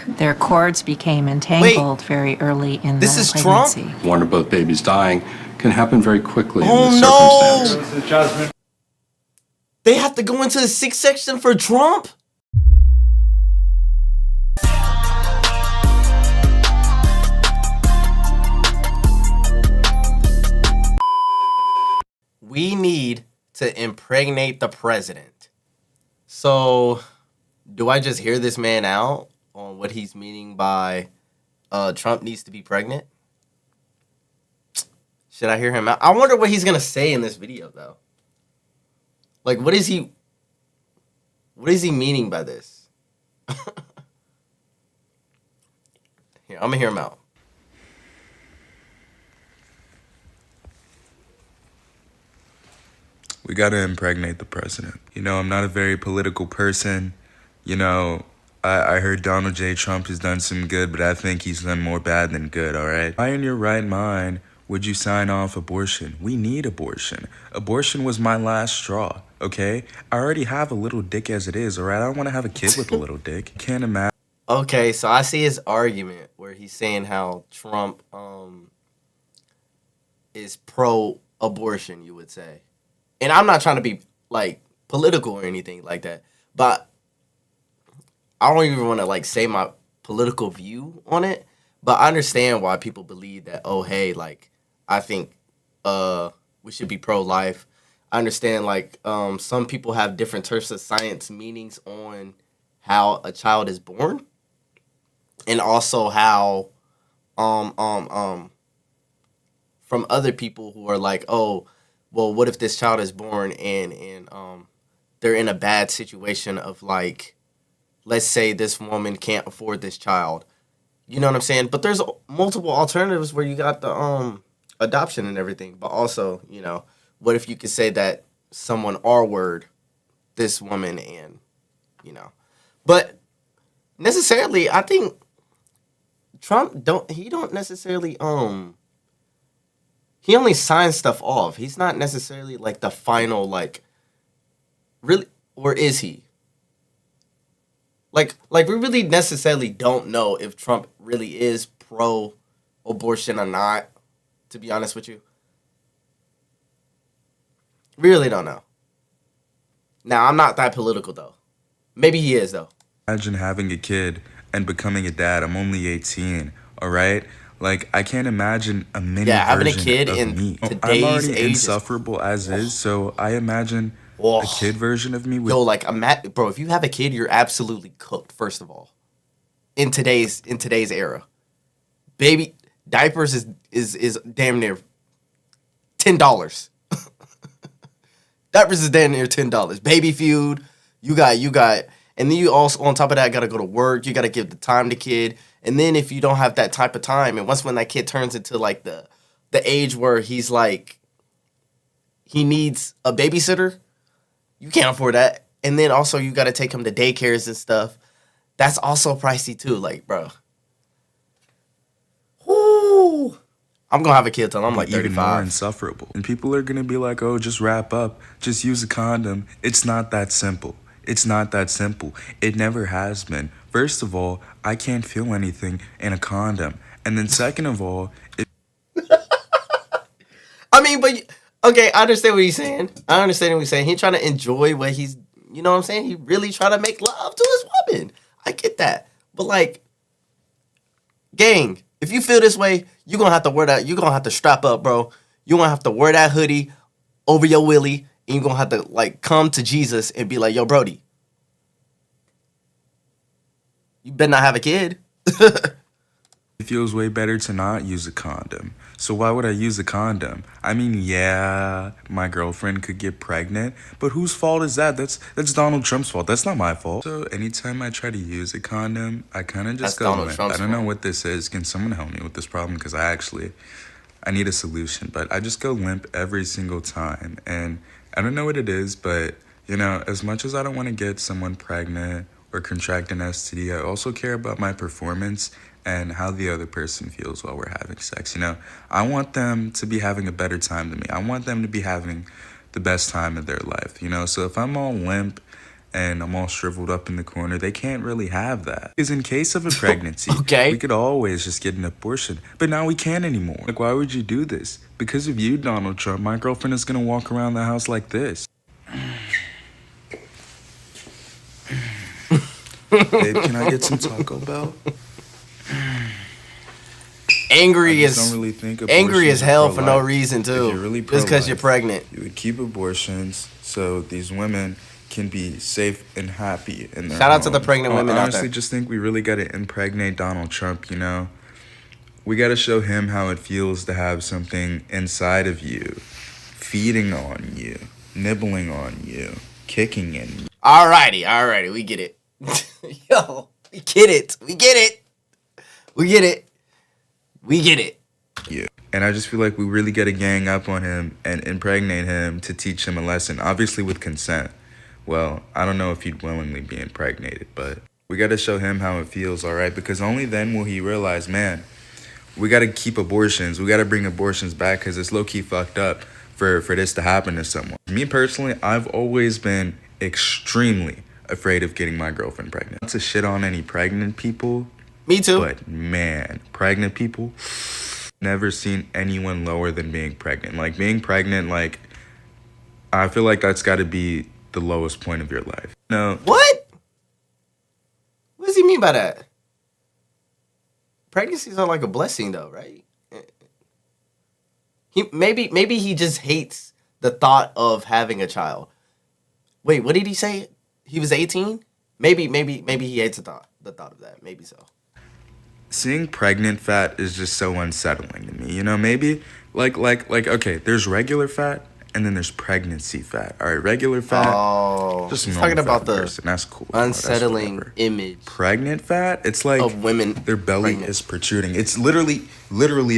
Their cords became entangled very early in this the is pregnancy. Trump? One or both babies dying can happen very quickly in Oh this no! circumstance. They have to go into the 6th section for Trump? We need to impregnate the president. So, do I just hear this man out on what he's meaning by Trump needs to be pregnant? Should I hear him out? I wonder what he's going to say in this video, though. Like, what is he meaning by this? Here, I'm going to hear him out. We got to impregnate the president. You know, I'm not a very political person. You know, I heard Donald J. Trump has done some good, but I think he's done more bad than good, all right? Why in your right mind would you sign off abortion? We need abortion. Abortion was my last straw, okay? I already have a little dick as it is, all right? I don't want to have a kid with a little dick. Can't imagine. Okay, so I see his argument where he's saying how Trump is pro-abortion, you would say. And I'm not trying to be, like, political or anything like that. But I don't even want to, like, say my political view on it. But I understand why people believe that, oh, hey, like, I think we should be pro-life. I understand, like, some people have different types of science meanings on how a child is born. And also how from other people who are like, oh, well, what if this child is born and they're in a bad situation of, like, let's say this woman can't afford this child. You know what I'm saying? But there's multiple alternatives where you got the adoption and everything. But also, you know, what if you could say that someone R-word this woman and, you know. But necessarily, I think Trump don't necessarily he only signs stuff off. He's not necessarily like the final, like, really, or is he? Like we really necessarily don't know if Trump really is pro-abortion or not, to be honest with you. Really don't know. Now, I'm not that political, though. Maybe he is, though. Imagine having a kid and becoming a dad. I'm only 18, all right? Like, I can't imagine a mini having a version kid of in me. today's I'm already age insufferable as is, so I imagine a kid version of me would... Yo, like, bro, if you have a kid, you're absolutely cooked, first of all. In today's era. Baby, diapers is damn near $10. Diapers is damn near $10. Baby food, you got, and then you also, on top of that, got to go to work. You got to give the time to kid. And then if you don't have that type of time, and once when that kid turns into, like, the age where he's, like, he needs a babysitter, you can't afford that. And then also you got to take him to daycares and stuff. That's also pricey, too. Like, bro. Whoo. I'm going to have a kid till I'm, like, 35. Even more insufferable. And people are going to be like, oh, just wrap up. Just use a condom. It's not that simple. It's not that simple. It never has been. First of all, I can't feel anything in a condom. And then second of all... I mean, but... Okay, I understand what he's saying. He's trying to enjoy what he's... You know what I'm saying? He really trying to make love to his woman. I get that. But, like... Gang, if you feel this way, you're going to have to wear that... You're going to have to strap up, bro. You're going to have to wear that hoodie over your willy. And you're going to have to, like, come to Jesus and be like, yo, Brody. You better not have a kid. It feels way better to not use a condom. So why would I use a condom? I mean, yeah, my girlfriend could get pregnant, but whose fault is that? That's Donald Trump's fault. That's not my fault. So anytime I try to use a condom, I kind of just go limp. I don't know what this is. Can someone help me with this problem? Because I need a solution, but I just go limp every single time. And I don't know what it is, but, you know, as much as I don't want to get someone pregnant or contract an STD, I also care about my performance and how the other person feels while we're having sex. You know, I want them to be having a better time than me. I want them to be having the best time of their life, you know? So if I'm all limp and I'm all shriveled up in the corner. They can't really have that. Because in case of a pregnancy, Okay. we could always just get an abortion. But now we can't anymore. Like, why would you do this? Because of you, Donald Trump, my girlfriend is gonna walk around the house like this. Babe, can I get some Taco Bell? Angry I as just don't really think angry abortions as are hell for no pro-life. reason If too. you're really Just because you're pro-life, pregnant. you would keep abortions so these women can be safe and happy in their Shout out to the homes. pregnant women I out honestly there. just think we really got to impregnate Donald Trump, you know? We got to show him how it feels to have something inside of you, feeding on you, nibbling on you, kicking in you. Alrighty, we get it. Yo, we get it. We get it. We get it. We get it. Yeah. And I just feel like we really got to gang up on him and impregnate him to teach him a lesson, obviously with consent. Well, I don't know if he'd willingly be impregnated, but we got to show him how it feels, all right? Because only then will he realize, man, we got to keep abortions. We got to bring abortions back because it's low-key fucked up for this to happen to someone. Me personally, I've always been extremely afraid of getting my girlfriend pregnant. Not to shit on any pregnant people. Me too. But man, pregnant people, never seen anyone lower than being pregnant. Like being pregnant, like I feel like that's got to be the lowest point of your life. No. What? What does he mean by that? Pregnancies are like a blessing, though, right? Maybe he just hates the thought of having a child. Wait, what did he say? He was 18? Maybe he hates the thought of that. Maybe so. Seeing pregnant fat is just so unsettling to me. You know, maybe like okay, there's regular fat and then there's pregnancy fat. All right, regular fat. Oh, just he's normal talking about fat the person. That's cool. unsettling That's image pregnant fat. It's like of women. their belly pregnant. is protruding. It's literally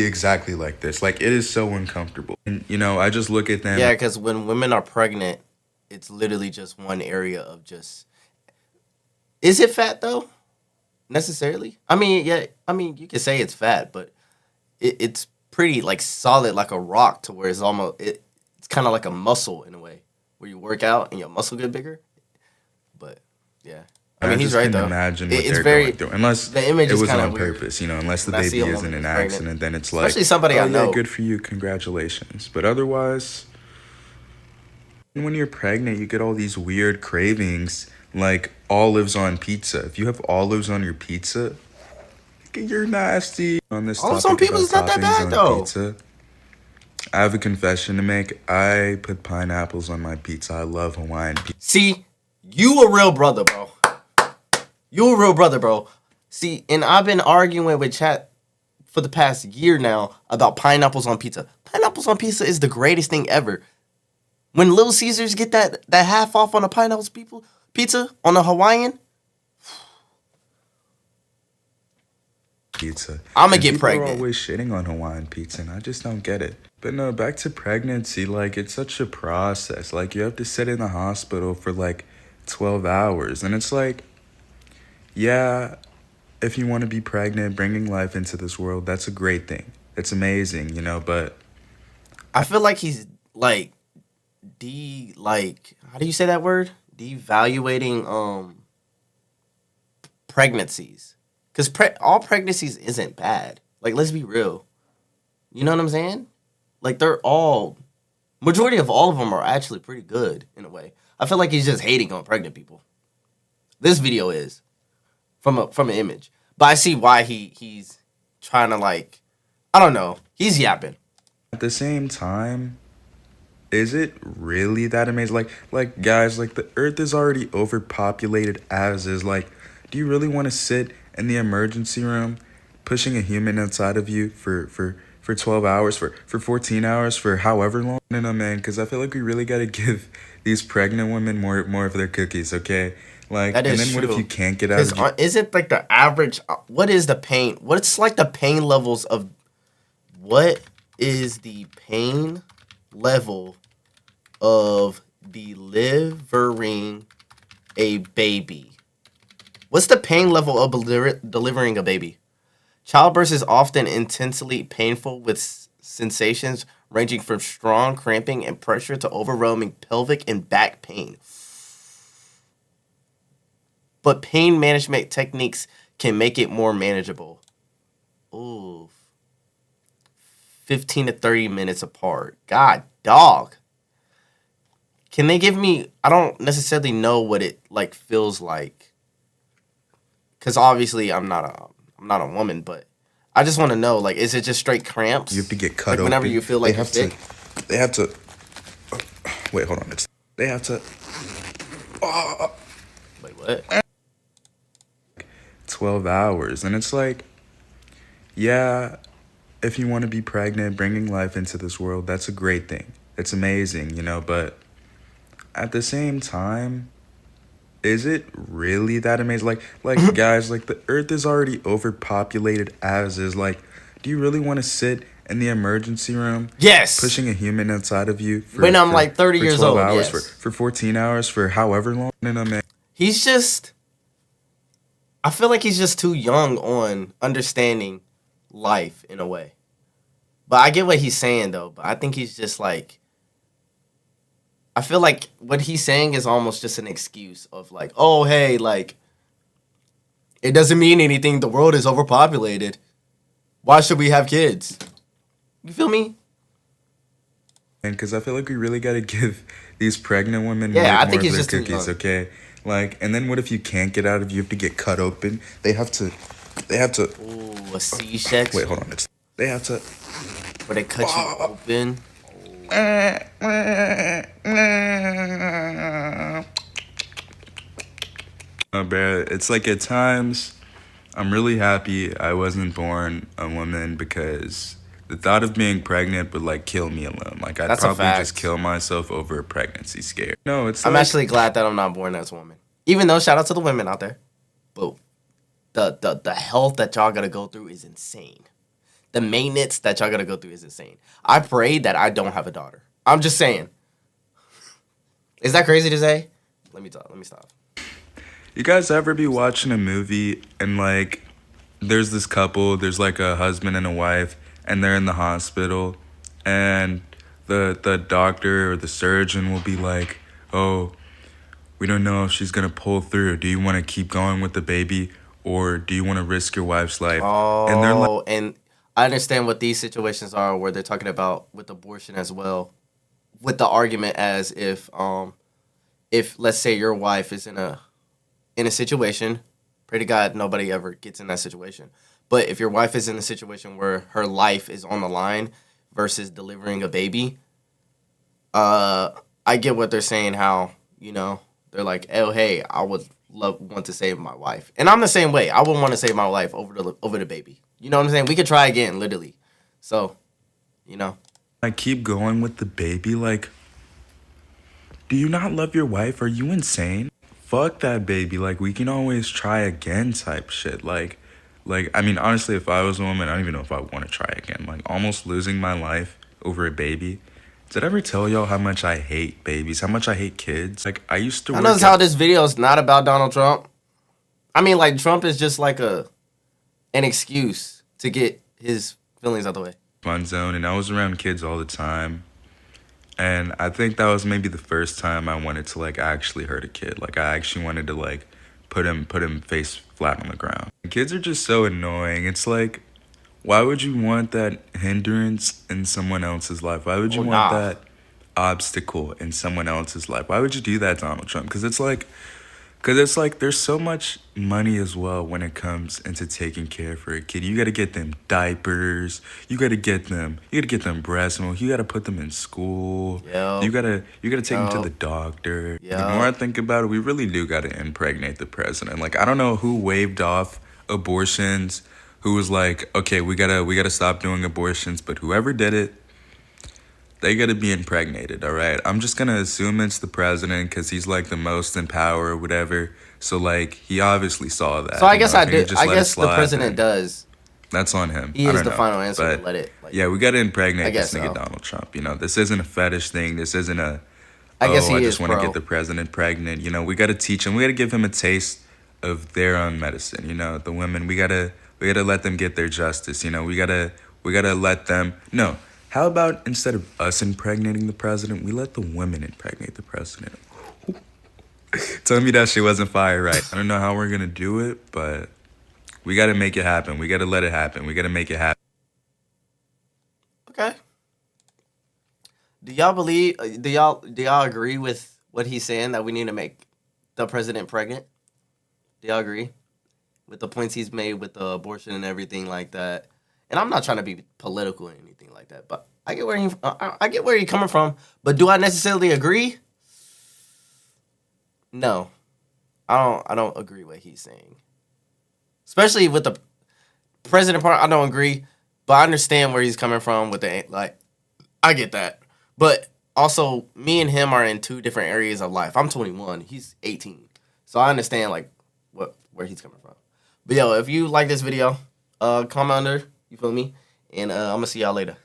exactly like this. Like it is so uncomfortable. And you know, I just look at them. Yeah, because when women are pregnant, it's literally just one area of just. Is it fat though? Necessarily? I mean, yeah. I mean, you could say it's fat, but it's pretty like solid, like a rock, to where it's almost it's kind of like a muscle in a way, where you work out and your muscle get bigger. But yeah, I mean, he's just right can though. imagine what It's they're very going through. Unless the image it is was kinda on weird. purpose, you know. Unless the When I see baby a is in woman an that's pregnant, accident, then it's like, especially somebody I oh, know. yeah, good for you, congratulations. But otherwise, when you're pregnant, you get all these weird cravings, like olives on pizza. If you have olives on your pizza, you're nasty. On this Olives topic on pizza about is not that toppings bad, on though. pizza, I have a confession to make. I put pineapples on my pizza. I love Hawaiian pizza. See, you a real brother, bro. You a real brother, bro. See, and I've been arguing with chat for the past year now about pineapples on pizza. Pineapples on pizza is the greatest thing ever. When Little Caesars get that half off on a pineapples pizza on a Hawaiian, Pizza. I'ma And get people pregnant. are always shitting on Hawaiian pizza, and I just don't get it. But no, back to pregnancy. Like it's such a process. Like you have to sit in the hospital for like 12 hours, and it's like, yeah, if you want to be pregnant, bringing life into this world, that's a great thing. It's amazing, you know. But I feel like he's like how do you say that word? Devaluating pregnancies. Because all pregnancies isn't bad. Like, let's be real. You know what I'm saying? Like, majority of all of them are actually pretty good, in a way. I feel like he's just hating on pregnant people. This video is, from an image. But I see why he's trying to, like, I don't know. He's yapping. at the same time, is it really that amazing? Like guys, like the earth is already overpopulated as is. Like, do you really want to sit in the emergency room pushing a human inside of you for 12 hours, for 14 hours, for however long? No, man, because I feel like we really got to give these pregnant women more of their cookies, okay? Like, That and is then what true. if you can't get out of your... Is it like the average? What is the pain? What's like the pain levels of? What is the pain level of delivering a baby? What's the pain level of delivering a baby? Childbirth is often intensely painful with sensations ranging from strong cramping and pressure to overwhelming pelvic and back pain. but pain management techniques can make it more manageable. Ooh. 15 to 30 minutes apart. God, dog. Can they give me... I don't necessarily know what it like feels like. Because obviously I'm not a woman, but I just want to know, like, is it just straight cramps? You have to get cut like, open. whenever you feel like you're sick? They have to... Wait, hold on. They have to... Wait, what? 12 hours. And it's like, yeah, if you want to be pregnant, bringing life into this world, that's a great thing. It's amazing, you know, but at the same time, is it really that amazing? Like guys, like the earth is already overpopulated as is. Like, do you really want to sit in the emergency room? Yes. Pushing a human inside of you when I'm like 30 for years 12 old, hours, yes. for 14 hours, for however long. No, man. He's just... I feel like he's just too young on understanding life in a way. But I get what he's saying, though. But I think he's just like... I feel like what he's saying is almost just an excuse of like, oh, hey, like, it doesn't mean anything. The world is overpopulated. Why should we have kids? You feel me? And because I feel like we really got to give these pregnant women Yeah, I more think of he's their just too cookies, young. okay? Like, and then what if you can't get out of you have to get cut open? They have to. Ooh, a C-section. Wait, hold on. They have to. Where they cut you open. Bro, it's like at times, I'm really happy I wasn't born a woman because the thought of being pregnant would like kill me alone. Like I'd That's a probably fact. just kill myself over a pregnancy scare. No, it's I'm like, actually glad that I'm not born as a woman. Even though, shout out to the women out there. But the health that y'all gotta go through is insane. The maintenance that y'all gotta go through is insane. I pray that I don't have a daughter. I'm just saying. Is that crazy to say? Let me stop. You guys ever be watching a movie and like there's this couple, there's like a husband and a wife, and they're in the hospital, and the doctor or the surgeon will be like, oh, we don't know if she's gonna pull through. Do you want to keep going with the baby, or do you want to risk your wife's life? And they're like, And I understand what these situations are where they're talking about with abortion as well. With the argument as if let's say your wife is in a situation, pray to God nobody ever gets in that situation. But if your wife is in a situation where her life is on the line versus delivering a baby, I get what they're saying, how, you know, they're like, oh, hey, I would want to save my wife. And I'm the same way. I would want to save my life over the baby. You know what I'm saying? We could try again, literally. So, you know. I keep going with the baby. Like, do you not love your wife? Are you insane? Fuck that baby. Like, we can always try again type shit. Like, I mean, honestly, if I was a woman, I don't even know if I want to try again. Like, almost losing my life over a baby. Did I ever tell y'all how much I hate babies? How much I hate kids? Like, I used to work notice how this video is not about Donald Trump. I mean, like, Trump is just like an excuse to get his feelings out the way. Fun zone, and I was around kids all the time. And I think that was maybe the first time I wanted to, like, actually hurt a kid. Like, I actually wanted to, like, put him face flat on the ground. Kids are just so annoying. It's like, why would you want that hindrance in someone else's life? Why would you want that obstacle in someone else's life? Why would you do that, Donald Trump? Because it's like there's so much money as well when it comes into taking care for a kid. You got to get them diapers. You got to get them breast milk. You got to put them in school. Yep. You got to take them to the doctor. Yep. The more I think about it, we really do got to impregnate the president. Like, I don't know who waved off abortions, who was like, okay, we gotta stop doing abortions, but whoever did it, they gotta be impregnated, all right? I'm just gonna assume it's the president because he's like the most in power or whatever. So like he obviously saw that. So I guess I guess the president does. That's on him. He is the final answer to let it. Like, yeah, we gotta impregnate this nigga so. Donald Trump. You know, this isn't a fetish thing. This isn't a. I guess he I is, just want to get the president pregnant. You know, we gotta teach him. We gotta give him a taste of their own medicine. You know, the women. We gotta let them get their justice. You know, we gotta let them. No. How about instead of us impregnating the president, we let the women impregnate the president? Tell me that shit wasn't fire, right? I don't know how we're gonna do it, but we gotta make it happen. We gotta let it happen. We gotta make it happen. Okay. Do y'all believe? Do y'all agree with what he's saying that we need to make the president pregnant? Do y'all agree with the points he's made with the abortion and everything like that? And I'm not trying to be political or anything like that, but I get where he's coming from. But do I necessarily agree? No, I don't agree with what he's saying. Especially with the president part, I don't agree, but I understand where he's coming from with the like. I get that, but also me and him are in two different areas of life. I'm 21, he's 18, so I understand like where he's coming from. But yo, if you like this video, comment under. You feel me? And I'm gonna see y'all later.